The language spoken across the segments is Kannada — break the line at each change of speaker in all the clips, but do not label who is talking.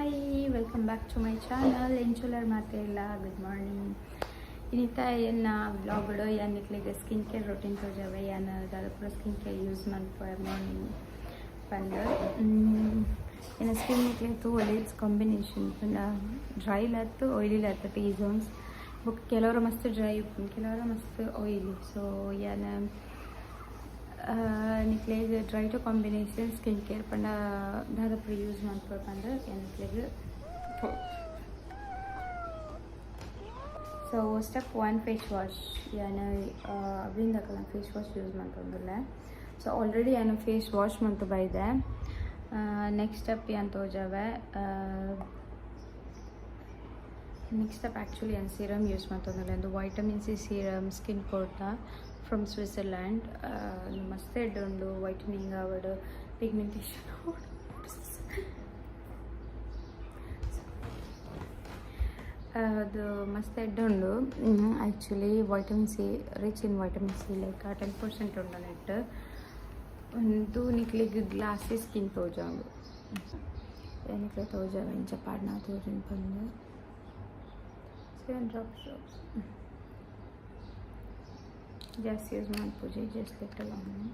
Hi, welcome back to my channel. ಎಂಚುಲರ್ ಮಾತೆ ಇಲ್ಲ. Good morning. ಇನ್ನಿತ ಏನು ವ್ಲಾಗ್ಗಳು ಯಾನಿಕ್ಲಿಗೆ ಸ್ಕಿನ್ ಕೇರ್ ರೂಟೀನ್ ತೋಜಾವೆ ಯಾನು ದಾದಾಪುರ ಸ್ಕಿನ್ ಕೇರ್ ಯೂಸ್ ಮಾಡ್ಕೊ ಮಾರ್ನಿಂಗ್ ಬಂದು ಏನು ಸ್ಕಿನ್ ನಿಕ್ಲೆ ತೂ ಒಲೇಟ್ಸ್ ಕಾಂಬಿನೇಷನ್ ಡ್ರೈ ಲಾತು ಆಯಿಲಿ ಲಾತು ಟೀ ಝೋನ್ಸ್ ಬುಕ್ ಕೆಲವರು ಮಸ್ತ್ ಡ್ರೈ ಕೆಲವರು ಮಸ್ತ್ ಆಯಿಲಿ. ಸೊ ಏನು ನಿಕ್ಲೆಗೆ dry to combination skin care ಪಂಡ ದಾದಾಪುರ ಯೂಸ್ ಮಾಡ್ಕೊಳ್ಬಂದ್ರೆ ನಿಕ್ಲೆಗೆ ಸೊ ಸ್ಟೆಪ್ 1 ಫೇಸ್ ವಾಶ್ ಏನು ಅವಿಂದಕ್ಕಲ್ಲ ಫೇಸ್ ವಾಶ್ ಯೂಸ್ ಮಾಡ್ಕೊಂಡಿಲ್ಲ. ಸೊ ಆಲ್ರೆಡಿ ಏನು ಫೇಸ್ ವಾಶ್ ಮಾಡ್ತು ಬೈದೆ. ನೆಕ್ಸ್ಟ್ ಸ್ಟೆಪ್ ಏನು ತೋಜಾವೆ ನೆಕ್ಸ್ಟ್ ಸ್ಟೆಪ್ ಆ್ಯಕ್ಚುಲಿ ಏನು ಸೀರಮ್ ಯೂಸ್ ಮಾಡ್ತಂದಿಲ್ಲ ಒಂದು ವೈಟಮಿನ್ ಸಿ ಸೀರಮ್ ಸ್ಕಿನ್ ಕೋಟ ಫ್ರಮ್ ಸ್ವಿಟ್ಜರ್ಲ್ಯಾಂಡ್. ಮಸ್ತ್ ಎಡ್ ಉಂಡು ವೈಟನಿಂಗ್ ಅವಡು ಪಿಗ್ಮೆಂಟೇಷನ್ ಅದು ಮಸ್ತ್ ಎಡ್ ಉಂಡು. Actually vitamin C rich in vitamin C like 10% ಉಂಡು ನೆಟ್ ಒಂದು ನಿಕ್ಲಿಗೆ ಗ್ಲಾಸಿ ಸ್ಕಿನ್ ತೋಜಾಂಗು ಏನಿಕ್ಲೆ ತೋಜಾವೆ ಇಂಚ ಪಾಡ್ನ ತೋಜನ್ ಬಂದು 7 ಡ್ರಾಪ್ಸ್ ಜಾಸ್ತಿ ಯೂಸ್ ಮಾಡ್ಪೂಜೆ ಜಸ್ಟ್ ಲಿಟಲ್ ಅವನು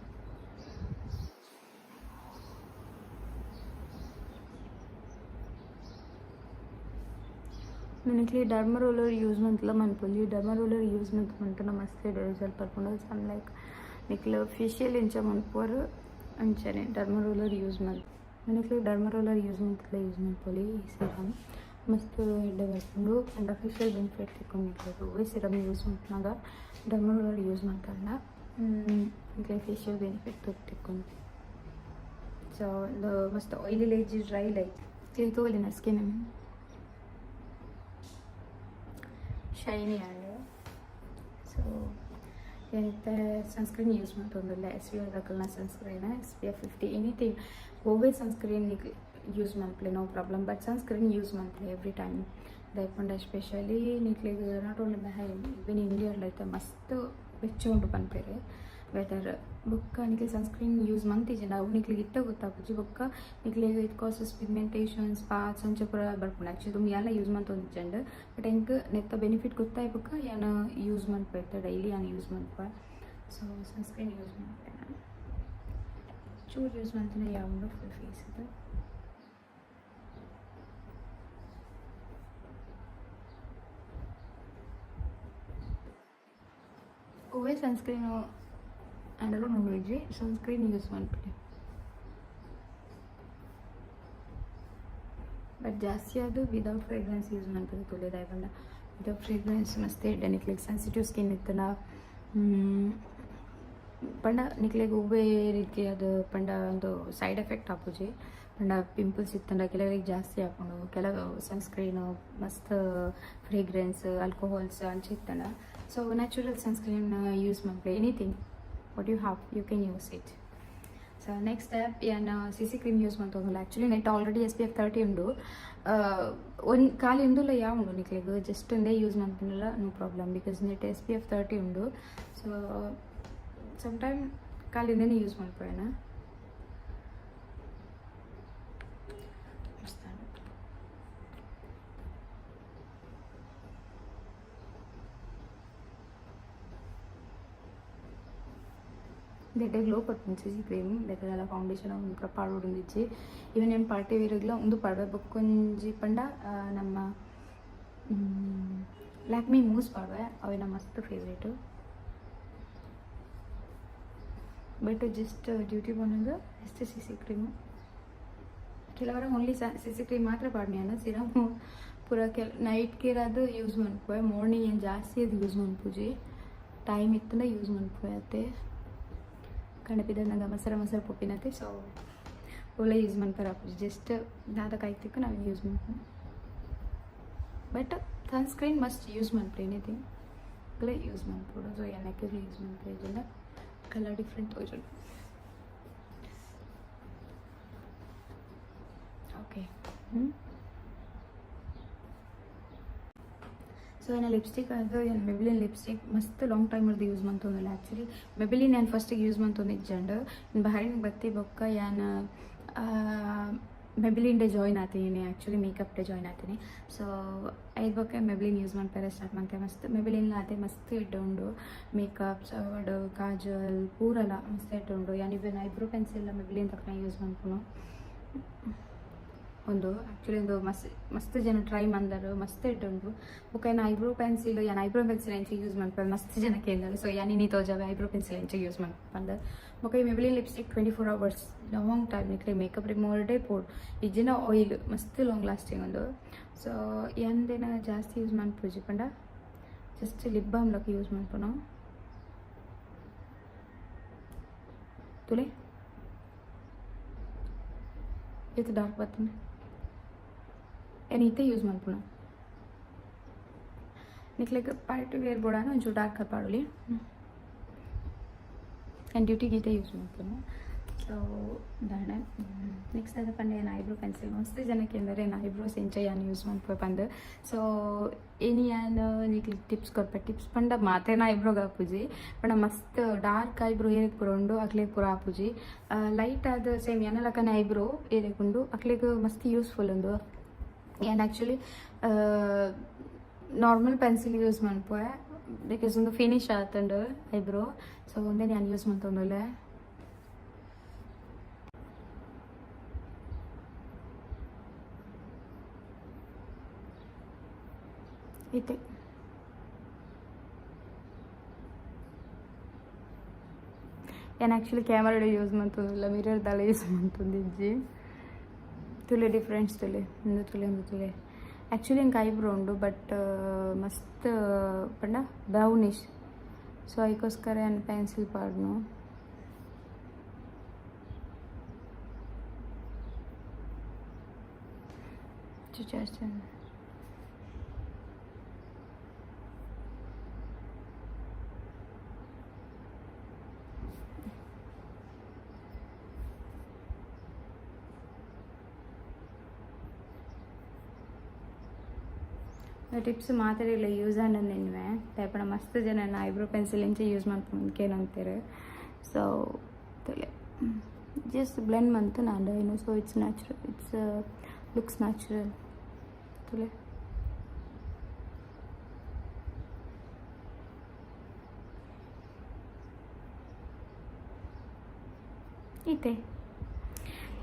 ನನಗೆ ಡರ್ಮ ರೋಲರ್ ಯೂಸ್ ಮಾಡ್ತಿಲ್ಲ ಮನ್ಪುಲಿ ಡರ್ಮ ರೋಲರ್ ಯೂಸ್ ಮಾಡ್ಕೊಂಡ ಮಸ್ತ್ ರಿಸಲ್ಟ್ ಪಡ್ಕೊಂಡು ಸಮ್ ಲೈಕ್ ನಿಕ್ಲ ಫೇಶಿಯಲ್ ಇಂಚ ಮನ್ಪೋರು ಅಂಚನೆ ಡರ್ಮ ರೋಲರ್ ಯೂಸ್ ಮಾಡಿ ನನಗೆ ಡರ್ಮ ರೋಲರ್ ಯೂಸ್ ಮಾಡ್ಪೋಲಿ ಈ ಸಿರಮ್ ಮಸ್ತ್ ಎಡ್ಡೆ ಬರ್ಕೊಂಡು ಅಂಡ ಫೇಶಿಯಲ್ ಬೆನಿಫಿಟ್ ತಿಳ್ಕೊಂಡಿರ್ಬೋದು. ಒಳ್ಳೆ ಸಿರಮ್ ಯೂಸ್ ಮಾಡ್ತಾಗ ಡರ್ಮ ರೋಲರ್ ಯೂಸ್ ಮಾಡ್ತಾರಲ್ಲ ಈಗ ಫೇಶಿಯಲ್ ಬೆನಿಫಿಟ್ ತಿಳ್ಕೊಂಡು. ಸೊ ಒಂದು ಮಸ್ತ್ ಆಯಿಲಿ ಲೇಜಿ ಡ್ರೈ ಲೈಕ್ ತೋಲಿ ನಾ ಸ್ಕಿನ್ ಶೈನಿ ಆ್ಯಂಡ್ ಸೊ ಎಂತ ಸನ್ಸ್ಕ್ರೀನ್ ಯೂಸ್ ಮಾಡ್ತೊಂದಿಲ್ಲ. SPF ಸನ್ಸ್ಕ್ರೀನ್ SPF 50 ಎನಿಥಿಂಗ್ ಓವೇ ಸನ್ಸ್ಕ್ರೀನ್ ಯೂಸ್ ಮಾಡ್ಲಿ no problem but sunscreen use ಮಾಡ್ಲಿ ಎವ್ರಿ ಟೈಮ್ ದಯಪಂಡ ಎಸ್ಪೆಷಲಿ ನಿಕ್ಲಿಗೆ ನಾಟ್ ಓನ್ಲಿ ಇವನ್ ಇಂಡಿಯಾಡ್ ಐತೆ ಮಸ್ತ್ ಬೆಚ್ಚ ಉಂಟು ಪನ್ಪೇರೆ ವೆದರ್ ಬೊಕ್ಕ ನಿಕ್ಲಿ ಸನ್ಸ್ಕ್ರೀನ್ ಯೂಸ್ ಮಂತಿಜೆ ನಾವು ನಿಕ್ಲಿಗೆ ಇತ್ತ ಗೊತ್ತಾಪುಜಿ ಬೊಕ್ಕ ನಿಕ್ಲಿಗೆ ಇಟ್ ಕಾಸಸ್ ಪಿಗ್ಮೆಂಟೇಷನ್ ಸ್ಪಾಟ್ಸ್ ಅಂಚ ಪೂರ ಬರ್ಪುಂಡು. ಆ್ಯಕ್ಚುಲಿ ತುಂಬ ಎಲ್ಲ ಯೂಸ್ ಮಾಡ್ತೊಂದಿಜಂಡು ಬಟ್ ಹೆಂಗೆ ನೆತ್ತ ಬೆನಿಫಿಟ್ ಗೊತ್ತಾಯ್ ಬೊಕ್ಕ ಏನು ಯೂಸ್ ಮಾಡ್ಬೇಕು ಡೈಲಿ ಏನು ಯೂಸ್ ಮಾಡ್ಪ. ಸೊ ಸನ್ಸ್ಕ್ರೀನ್ ಯೂಸ್ ಮಾಡ್ತೇನೆ ನಾನು ಚೂರು ಯೂಸ್ ಮಾಡ್ತೀನಿ ಯಾವುದು ಫುಲ್ ಫೇಸ್ ಇದು ಓವೇ ಸನ್ಸ್ಕ್ರೀನು ಅಂಡರು ನೋಡಿದ್ರಿ ಸನ್ಸ್ಕ್ರೀನ್ ಯೂಸ್ ಮಾಡ್ಬಿಡಿ ಬಟ್ ಜಾಸ್ತಿ ಅದು ವಿದೌಟ್ ಫ್ರೇಗ್ರೆನ್ಸ್ ಯೂಸ್ ಮಾಡ್ಬೋದು ತೊಳೆದಾಯ್ಕೊಂಡ ವಿದೌಟ್ ಫ್ರೇಗ್ರೆನ್ಸ್ ಮಸ್ತ್ ಇಡ್ಡೆ ನಿಕ್ಲಿಗೆ ಸೆನ್ಸಿಟಿವ್ ಸ್ಕಿನ್ ಇತ್ತನ ಪಂಡ ನಿಕ್ಲಿಗೆ ಒಬ್ಬೇ ರೀತಿ ಅದು ಪಂಡ ಒಂದು ಸೈಡ್ ಎಫೆಕ್ಟ್ ಆಪುಜಿ ಪಂಡ ಪಿಂಪಲ್ಸ್ ಇತ್ತಂಡ ಕೆಲವರಿಗೆ ಜಾಸ್ತಿ ಹಾಕೊಂಡು ಕೆಲವು ಸನ್ಸ್ಕ್ರೀನು ಮಸ್ತ್ ಫ್ರೇಗ್ರೆನ್ಸ್ ಆಲ್ಕೋಹಾಲ್ಸ್ ಅಂಚಿತ್ತಂಡ. ಸೊ ನ್ಯಾಚುರಲ್ ಸನ್ಸ್ಕ್ರೀನ್ ಯೂಸ್ ಮಾಡ್ಲಿ anything what you have you can use it. So next step ಏನು CC ಕ್ರೀಮ್ ಯೂಸ್ ಮಾಡ್ತೋಗಲ್ಲ. ಆ್ಯಕ್ಚುಲಿ ನೆಟ್ ಆಲ್ರೆಡಿ SPF 30 ಉಂಡು ಒಂದು ಖಾಲಿ ಉಂಡುಲ್ಲ ಯಾವ ಉಂಡು ನಿಕ್ಲಿಗೆ ಜಸ್ಟ್ ಒಂದೇ ಯೂಸ್ ಮಾಡ್ತೀನಲ್ಲ ನೋ ಪ್ರಾಬ್ಲಮ್ ಬಿಕಾಸ್ ನೆಟ್ SPF 30 ಉಂಡು. ಸೊ ಸಮ್ ಟೈಮ್ ಖಾಲಿಂದನೇ ಯೂಸ್ ಮಾಡ್ಕೊಳ್ಳೋಣ. ದೆಡ್ಡೆ ಗ್ಲೋ ಕೊಡ್ತೀನಿ CC ಕ್ರೀಮ್ ದೆಡ್ಡೆಲ್ಲ ಫೌಂಡೇಶನ್ ಒಂದು ಪಾಡೋಡಿಂದಿಚ್ಚಿ ಇವನ್ ಏನು ಪಾರ್ಟಿ ವೇರಿಗ್ಲ ಒಂದು ಪಾಡುವೆ ಬೊಕ್ಕೊಂಜಿ ಪಂಡ ನಮ್ಮ ಲ್ಯಾಕ್ಮಿ ಮೂಸ್ ಪಾಡುವೆ ಅವೇನ ಮಸ್ತ್ ಫೇವ್ರೇಟು ಬಟ್ ಜಸ್ಟ್ ಡ್ಯೂಟಿ ಬಂದಾಗ ಎಷ್ಟು CC ಕ್ರೀಮು ಕೆಲವರ ಓನ್ಲಿ CC ಕ್ರೀಮ್ ಮಾತ್ರ ಪಾಡ್ನಿ ಸಿರಮು ಪೂರ ನೈಟ್ ಕೇರ್ ಅದು ಯೂಸ್ ಮಾಡ್ಕೋವೆ ಮಾರ್ನಿಂಗ್ ಏನು ಜಾಸ್ತಿ ಅದು ಯೂಸ್ ಮಾಡ್ಪೂಜಿ ಟೈಮ್ ಇತ್ತಂದ ಯೂಸ್ ಮಾಡ್ಕೋವೆ ಅತ್ತೆ ಕಣಪಿದಾಗ ಮೊಸರು ಪೊಪ್ಪಿನತ್ತೆ. ಸೊ ಒಳ್ಳೆ ಯೂಸ್ ಮಾಡ್ತಾರೆ ಜಸ್ಟ್ ದಾದಕ್ಕಾಯ್ತಿಕ್ಕ ನಾವು ಯೂಸ್ ಮಾಡ್ತೀವಿ ಬಟ್ ಸನ್ಸ್ಕ್ರೀನ್ ಮಸ್ಟ್ ಯೂಸ್ ಮಾಡ್ತೀವಿ ಎನಿಥಿಂಗ್ ಅಲ್ಲೇ ಯೂಸ್ ಮಾಡ್ಬೋದು. ಸೊ ಏನಕ್ಕೆ ಯೂಸ್ ಮಾಡ್ತೀವಿ ಇದೆಲ್ಲ ಕಲರ್ ಡಿಫ್ರೆಂಟ್ ತೋರಿಸೋದು. ಓಕೆ ಸೊ ಏನು ಲಿಪ್ಸ್ಟಿಕ್ ಅದು ಏನು ಮೆಬಿಲಿನ್ ಲಿಪ್ಸ್ಟಿಕ್ ಮಸ್ತ್ ಲಾಂಗ್ ಟೈಮ್ ಅದು ಯೂಸ್ ಮಾಡ್ತೊಂದಿಲ್ಲ. ಆ್ಯಕ್ಚುಲಿ ಮೆಬಿಲಿನ್ ನಾನು ಫಸ್ಟಿಗೆ ಯೂಸ್ ಮಾಡ್ತೊಂದಿದ್ದು ಜಂಡು ಬಾಯಿಗೆ ಬತ್ತಿ ಬೊಕ್ಕ ಏನು ಮೆಬಿಲಿನ್ ಜಾಯ್ನ್ ಆಗ್ತೀನಿ ಆ್ಯಕ್ಚುಲಿ ಮೇಕಪ್ ಡೇ ಜಾಯ್ನ್ ಆಗ್ತೀನಿ ಸೊ ಐದು ಬಗ್ಗೆ ಮೆಬಿಲಿನ್ ಯೂಸ್ ಮಾಡ್ತಾರೆ ಸ್ಟಾರ್ಟ್ ಮಾಡ್ತೇವೆ ಮಸ್ತ್ ಮೆಬಿಲಿನ್ ಅದೇ ಮಸ್ತ್ ಇಟ್ಟುಂಡು ಮೇಕಪ್ ಸವಡ್ ಕಾಜಲ್ ಪೂರಲ್ಲ ಮಸ್ತ್ ಇಟ್ಟುಂಡು ಯಾನಿವೆ ಐಬ್ರೋ ಪೆನ್ಸಿಲ್ ಮೆಬಿಲಿನ್ ತಕ್ಕ ಯೂಸ್ ಮಾಡ್ಕೊನು ಒಂದು ಆ್ಯಕ್ಚುಲಿ ಒಂದು ಮಸ್ತ್ ಜನ ಟ್ರೈ ಮಾಡಿದರು ಮಸ್ತ್ ಇಟ್ಟುಂಡು ಬೊಕ್ಕ ಏನು ಐಬ್ರೋ ಪೆನ್ಸಿಲ್ ಏನು ಐಬ್ರೋ ಪೆನ್ಸಿಲ್ ಎಂಚಿಗೆ ಯೂಸ್ ಮಾಡ್ತಾರೆ ಮಸ್ತ್ ಜನಕ್ಕೆ ಕೇಳಿದಾರೆ ಸೊ ನೀ ತೋಜಾವೆ ಐಬ್ರೋ ಪೆನ್ಸಿಲ್ ಎಂಚಿಗೆ ಯೂಸ್ ಮಾಡ್ಕೊಂಡು ಬೊಕ್ಕ ಈ Maybelline lipstick 24 hours long time ನಿಕ್ಲೆ ಮೇಕಪ್ ರಿಮೂವರ್ ಡೇ ಪೋಡ್ ಇಜ್ಜಿನ ಆಯಿಲ್ ಮಸ್ತ್ ಲಾಂಗ್ ಲಾಸ್ಟಿಂಗ್ ಒಂದು ಸೊ ಎಂದೇನ ಜಾಸ್ತಿ ಯೂಸ್ ಮಾಡ್ಪೂಜಿ ಪಂಡ ಜಸ್ಟ್ ಲಿಪ್ ಬಾಮ್ ಲಕ್ಕೆ ಯೂಸ್ ಮಾಡ್ಪೋನು ತುಲೆ ಇದು ಡಾರ್ಕ್ ಬರ್ತನೆ ಏನು ಇತ್ತೆ ಯೂಸ್ ಮಾಡ್ಪೋಣ ನಿಕ್ಲೆಗೆ ಪಾರ್ಟಿ ವೇರ್ ಬೋಡಾನ ಒಂಚೂರು ಡಾರ್ಕ್ ಪಾಡಲಿ ಆ್ಯಂಡ್ ಡ್ಯೂಟಿಗೆ ಇತ್ತೆ ಯೂಸ್ ಮಾಡ್ತೀನಿ ಸೊ ದಾಣೆ ನೆಕ್ಸ್ಟ್ ಅದು ಪಂಡ ಏನು ಐಬ್ರೋ ಪೆನ್ಸಿಲ್ ಮಸ್ತ್ ಜನಕ್ಕೆ ಅಂದರೆ ಏನು ಐಬ್ರೋಸ್ ಏನು ಯೂಸ್ ಮಾಡ್ಕೊ ಬಂದು ಸೊ ಏನು ನೀಕ್ಲಿ ಟಿಪ್ಸ್ ಕೊಡ್ಪೆ ಟಿಪ್ಸ್ ಪಂಡ ಮಾತೇನ ಐಬ್ರೋಗೆ ಹಾಪುಜಿ ಪಂಡ ಮಸ್ತ್ ಡಾರ್ಕ್ ಐಬ್ರೋ ಏರಿಗೆ ಪೂರ ಉಂಡು ಅಕ್ಲೆ ಪೂರ ಹಾಪುಜಿ ಲೈಟ್ ಆದ ಸೇಮ್ ಏನಲಕ್ಕನೆ ಐಬ್ರೋ ಏರೆಗುಂಡು ಅಕ್ಲೆಗೆ ಮಸ್ತ್ ಯೂಸ್ಫುಲ್ ಉಂಡು ಏನು ಆ್ಯಕ್ಚುಲಿ ನಾರ್ಮಲ್ ಪೆನ್ಸಿಲ್ ಯೂಸ್ ಮಾಡ್ಪೋಯ ಬಿಕಾಸ್ ಒಂದು ಫಿನಿಶ್ ಆತಂಡು ಐಬ್ರೋ ಸೊ ಒಂದೇ ನಾನು ಯೂಸ್ ಮಾಡ್ತೊಂಡಲೆ ಇತ್ತೆ ಏನು ಆ್ಯಕ್ಚುಲಿ ಕ್ಯಾಮರಾ ಯೂಸ್ ಮಾಡ್ತಂದಿಲ್ಲ ಮಿರರ್ದಲ್ಲ ಯೂಸ್ ಮಾಡ್ತಂದಿಜ್ಜಿ ತುಲೆ ಡಿಫ್ರೆನ್ಸ್ ತುಲೆ ಒಂದು ತುಲೆ ಆ್ಯಕ್ಚುಲಿ ಹಿಂಗೆ ಐಬ್ರೋ ಉಂಡು ಬಟ್ ಮಸ್ತ್ ಪಂಡ ಬ್ರೌನಿಶ್ ಸೊ ಅದಕ್ಕೋಸ್ಕರ ಏನು ಪೆನ್ಸಿಲ್ ಪಾಡ್ನು ಜಾಸ್ತಿ ಟಿಪ್ಸ್ ಮಾತಾಡಿಲ್ಲ ಯೂಸ್ ಅನ್ನೋದೇನುವೆ ಟೈಪಣ ಮಸ್ತ್ ಜನ ಐಬ್ರೋ ಪೆನ್ಸಿಲ್ ಇಂಚೆ ಯೂಸ್ ಮಾಡ್ಕೊಂಡ್ಕೇನಂತಾರೆ ಸೊ ತಲೆ ಜಸ್ಟ್ ಬ್ಲೆಂಡ್ ಮಂತು ನಾನು ಏನು so it's natural it's looks natural ತಲೆ ಐತೆ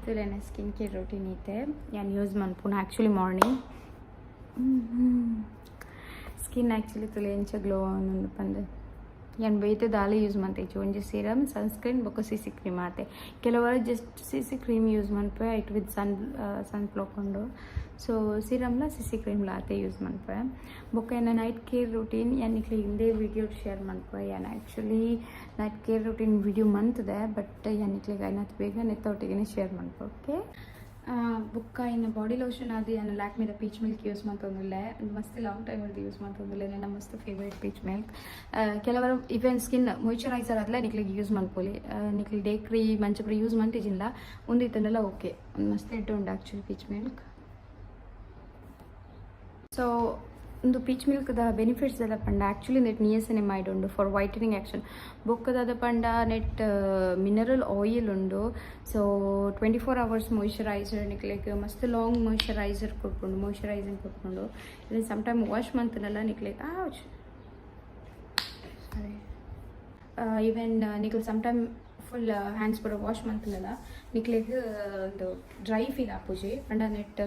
ತುಲೆನ ಸ್ಕಿನ್ ಕೇರ್ ರೂಟೀನ್ ಐತೆ ನಾನು ಯೂಸ್ ಮಾಡ್ಪುಣ ಆ್ಯಕ್ಚುಲಿ ಮಾರ್ನಿಂಗ್ ಸ್ಕಿನ್ ಆ್ಯಕ್ಚುಲಿ ತುಲೆ ಎಂಚ ಗ್ಲೋ ಅನ್ನೊಂದು ಪಂದೆ ಏನು ಬೈತೆ ದಾಲೆ ಯೂಸ್ ಮಾಡ್ತೈತಿ ಒಂಜಿ ಸೀರಮ್ ಸನ್ಸ್ಕ್ರೀನ್ ಬೊಕ್ಕ ಸಿ ಕ್ರೀಮ್ ಆತೆ ಕೆಲವರು ಜಸ್ಟ್ ಸಿ ಕ್ರೀಮ್ ಯೂಸ್ ಮಾಡ್ಪೆ ಇಟ್ ವಿತ್ ಸನ್ ಪ್ಲೋಕೊಂಡು ಸೊ ಸೀರಮ್ಲ ಸಿ ಕ್ರೀಮ್ಲ ಆತೆ ಯೂಸ್ ಮಾಡ್ಪೆ ಬೊಕ್ಕ ಏನು ನೈಟ್ ಕೇರ್ ರೂಟೀನ್ ಏನಿಕ್ಲಿ ಹಿಂದೆ ವಿಡಿಯೋ ಶೇರ್ ಮಾಡ್ಪೆ ಏನು actually night care routine video ಮಂತದೆ ಬಟ್ ಏನಿಕ್ಲಿಗೆ ಐನತ್ತು ಬೇಗ ನೆತ್ತೊಟ್ಟಿಗೆ ಶೇರ್ ಮಾಡ್ಪೆ ಓಕೆ ಬುಕ್ಕ ಇನ್ನು ಬಾಡಿ ಲೋಷನ್ ಅದು ಏನು ಲ್ಯಾಕ್ಮಿದ ಪೀಚ್ ಮಿಲ್ಕ್ ಯೂಸ್ ಮಾಡ್ತಂದಿಲ್ಲ ಮಸ್ತ್ ಲಾಂಗ್ ಟೈಮ್ ಅದು ಯೂಸ್ ಮಾಡ್ತಂದಿಲ್ಲ ನನ್ನ ಮಸ್ತ್ ಫೇವ್ರೇಟ್ ಪೀಚ್ ಮಿಲ್ಕ್ ಕೆಲವರು ಇವನ್ ಸ್ಕಿನ್ ಮಾಯ್ಚರೈಸರ್ ಅದೆಲ್ಲ ನಿಕ್ಲಿಗೆ ಯೂಸ್ ಮಾಡ್ಕೊಳ್ಳಿ ನಿಕ್ಲಿ ಡೇ ಕ್ರೀಮ್ ಮಂಚಪ್ರಿ ಯೂಸ್ ಮಾಡ್ತಿದ್ದಿಲ್ಲ ಒಂದಿತ್ತನ್ನೆಲ್ಲ ಓಕೆ ಮಸ್ತ್ ಇಟ್ಟು ಉಂಡು ಆ್ಯಕ್ಚುಲಿ ಪೀಚ್ ಮಿಲ್ಕ್ ಸೊ ಒಂದು ಪೀಚ್ ಮಿಲ್ಕ್ದ ಬೆನಿಫಿಟ್ಸ್ ಎಲ್ಲ ಪಂಡ ಆ್ಯಕ್ಚುಲಿ ನೆಟ್ ನಿಯಸೆನಮೈಡ್ ಉಂಡು ಫಾರ್ ವೈಟನಿಂಗ್ ಆ್ಯಕ್ಷನ್ ಬೊಕ್ಕದಾದ ಪಂಡ ನೆಟ್ ಮಿನರಲ್ ಆಯಿಲ್ ಉಂಡು ಸೊ 24 hours ಮಾಯ್ಚರೈಸರ್ ನಿಕ್ಲೆಗ್ ಮಸ್ತ್ ಲಾಂಗ್ ಮಾಯ್ಚರೈಸರ್ ಮಾಯ್ಚರೈಸಿಂಗ್ ಕೊಟ್ಕೊಂಡು ಇದನ್ನು ಸಮ್ಟೈಮ್ ವಾಶ್ ಮಾಡ್ತಾನಲ್ಲ ನಿಕ್ಲೆಗ್ ಸಾರಿ ಈವನ್ ನಿಕ್ಲೆ ಸಮ್ಟೈಮ್ ಫುಲ್ ಹ್ಯಾಂಡ್ಸ್ ಕೂಡ ವಾಶ್ ಮಾಡ್ತಾನಲ್ಲ ನಿಕ್ಲೆಗ್ ಒಂದು ಡ್ರೈ ಫೀಲ್ ಆಪುಜಿ ಪಂಡ ನೆಟ್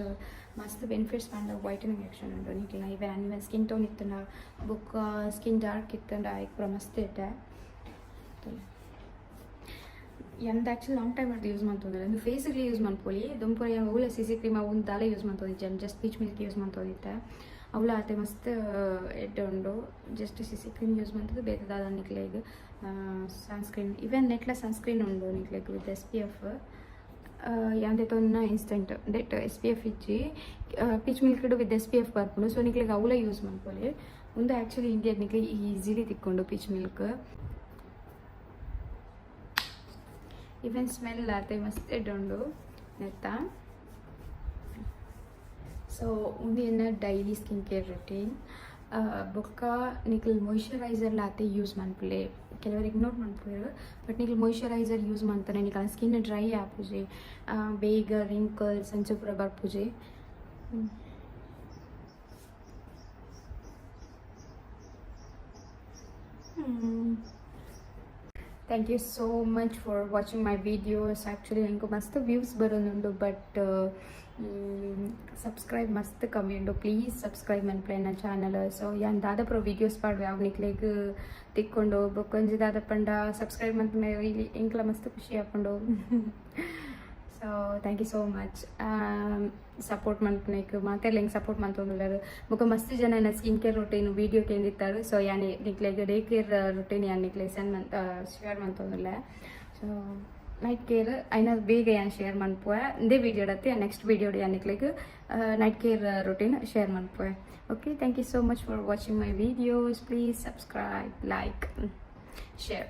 ಮಸ್ತ್ ಬೆನಿಫಿಟ್ಸ್ ಪಂಡ ವೈಟನಿಂಗ್ ಆ್ಯಕ್ಷನ್ ಉಂಟು ನಿಕ್ಲ ಇವನ್ ಸ್ಕಿನ್ ಟೋನ್ ಇತ್ತಂಡ ಬುಕ್ ಸ್ಕಿನ್ ಡಾರ್ಕ್ ಇತ್ತಂಡ ಆಯ್ಕೆ ಪೂರ ಮಸ್ತ್ ಇಟ್ಟೆ ಎಂತ ಆ್ಯಕ್ಚುಲಿ ಲಾಂಗ್ ಟೈಮ್ ಅದು ಯೂಸ್ ಮಾಡ್ತೋದಿಲ್ಲ ಒಂದು ಫೇಸಿಗೆ ಯೂಸ್ ಮಾಡ್ಕೊಳ್ಳಿ ದುಂಪುರ ಅವಳ ಸಿ ಕ್ರೀಮ್ ಅವನ ದಾಲೆ ಯೂಸ್ ಮಾಡ್ತೋದಿದ್ದೆ ಜಸ್ಟ್ ಪೀಚ್ ಮಿಲ್ಕ್ ಯೂಸ್ ಮಾಡ್ತೋದಿತ್ತೆ ಅವಳ ಆತೆ ಮಸ್ತ್ ಎಡ್ಡೆ ಉಂಡು ಜಸ್ಟ್ ಸಿ ಕ್ರೀಮ್ ಯೂಸ್ ಮಾಡ್ತದೆ ಬೇರೆದಾದ ನಿಕ್ಲೆಗ್ ಸನ್ಸ್ಕ್ರೀನ್ ಇವನ್ ನೆಟ್ಲ ಸನ್ಸ್ಕ್ರೀನ್ ಉಂಡು ನಿಕ್ಲೆಗ್ ವಿತ್ SPF ಯಾಂದೆ ತೊನ್ನ ಇನ್ಸ್ಟೆಂಟ್ ದಟ್ SPF ಇಚ್ಚಿ ಪೀಚ್ ಮಿಲ್ಕ್ ವಿತ್ SPF ಬರ್ಕೊಂಡು ಸೊ ನಿಕ್ಲೆಗ್ ಅವಳ ಯೂಸ್ ಮಾಡ್ಕೊಳ್ಳಿ ಒಂದು ಆ್ಯಕ್ಚುಲಿ ಇಂಡಿಯಾ ನಿಕ್ಲೆ ಈಸಿಲಿ ತಿಕ್ಕೊಂಡು ಪೀಚ್ ಮಿಲ್ಕ್ ಇವನ್ ಸ್ಮೆಲ್ ಆತೆ ಮಸ್ತ್ ಎಡ್ಡುಂಡು ನೆತ್ತ ಸೊ ಒಂದು ಡೈಲಿ ಸ್ಕಿನ್ ಕೇರ್ ರೂಟೀನ್ ಬೊಕ್ಕ ನಿಖಲ್ ಮಾಯಿಶ್ಚರೈಸರ್ ಲಾತೆ ಯೂಸ್ ಮನ್ಪುಲೆ ಕೆಲವರು ಇಗ್ನೋರ್ ಮಾಡ್ಕೊಳ್ಳೋರು ಬಟ್ ನಿಖಲ್ ಮಾಯಿಶ್ಚರೈಸರ್ ಯೂಸ್ ಮಾಡ್ತಾನೆ ನಿಖಲ್ ಸ್ಕಿನ್ ಡ್ರೈ ಆಪುಜೆ ಬೇಗ ರಿಂಕಲ್ಸ್ ಅಂಚು ಪೂರ ಬರ್ಪುಜೆ thank you so much for watching my videos actually ನನಗೆ ಮಸ್ತ್ ವ್ಯೂಸ್ ಬರೋದುಂಡು ಬಟ್ ಸಬ್ಸ್ಕ್ರೈಬ್ ಮಸ್ತ್ ಕಮ್ಮಿ ಉಂಡು ಪ್ಲೀಸ್ ಸಬ್ಸ್ಕ್ರೈಬ್ ಮನ್ಪುಲೆ ನನ್ನ ಚಾನಲ್ ಸೊ ಯಾನ್ ದಾದ ಪೂರ ವೀಡಿಯೋಸ್ ಪಾಡ್ವೆ ಅವು ನಿಕ್ಲೆಗ್ ತಿಕ್ಕೊಂಡು ಬೊಕ್ಕೊಂಜಿ ದಾದ ಪಂಡ ಸಬ್ಸ್ಕ್ರೈಬ್ ಮನ್ಪುನೆ ಇಲ್ಲಿ ಎಂಕ್ಲ ಮಸ್ತ್ ಖುಷಿ ಆಪುಂಡು so thank you so much support ಮನ್ಪುನೇಕ್ ಮಾತೆಲ್ಲ ಹಿಂಗೆ ಸಪೋರ್ಟ್ ಮಂತೊಂದುಳ್ಳರು ಬೊಕ ಮಸ್ತ್ ಜನ ನನ್ನ ಸ್ಕಿನ್ ಕೇರ್ ರೊಟೀನ್ ವೀಡಿಯೋ ಕೇಂದಿತ್ತಾರೆ ಸೊ ಯಾನೆ ನಿಕ್ಲೆಗ್ ಡೇ ಕೇರ್ ರೊಟೀನ್ ಯಾನ್ ನಿಕ್ಲೆ ಶೇರ್ ಮಂತೊಂದುಲ್ಲೆ ಸೊ ನೈಟ್ ಕೇರ್ ಐನ ಬೇಗ ಯಾನ್ ಶೇರ್ ಮನ್ಪುವೆ ಇಂದೇ ವೀಡಿಯೋ ಡತ್ತೆ ನೆಕ್ಸ್ಟ್ ವೀಡಿಯೋ ಯಾನ್ ನಿಕ್ಲೆಗ್ ನೈಟ್ ಕೇರ್ ರೊಟೀನ್ ಶೇರ್ ಮನ್ಪುವೆ okay thank you so much for watching my videos please subscribe like share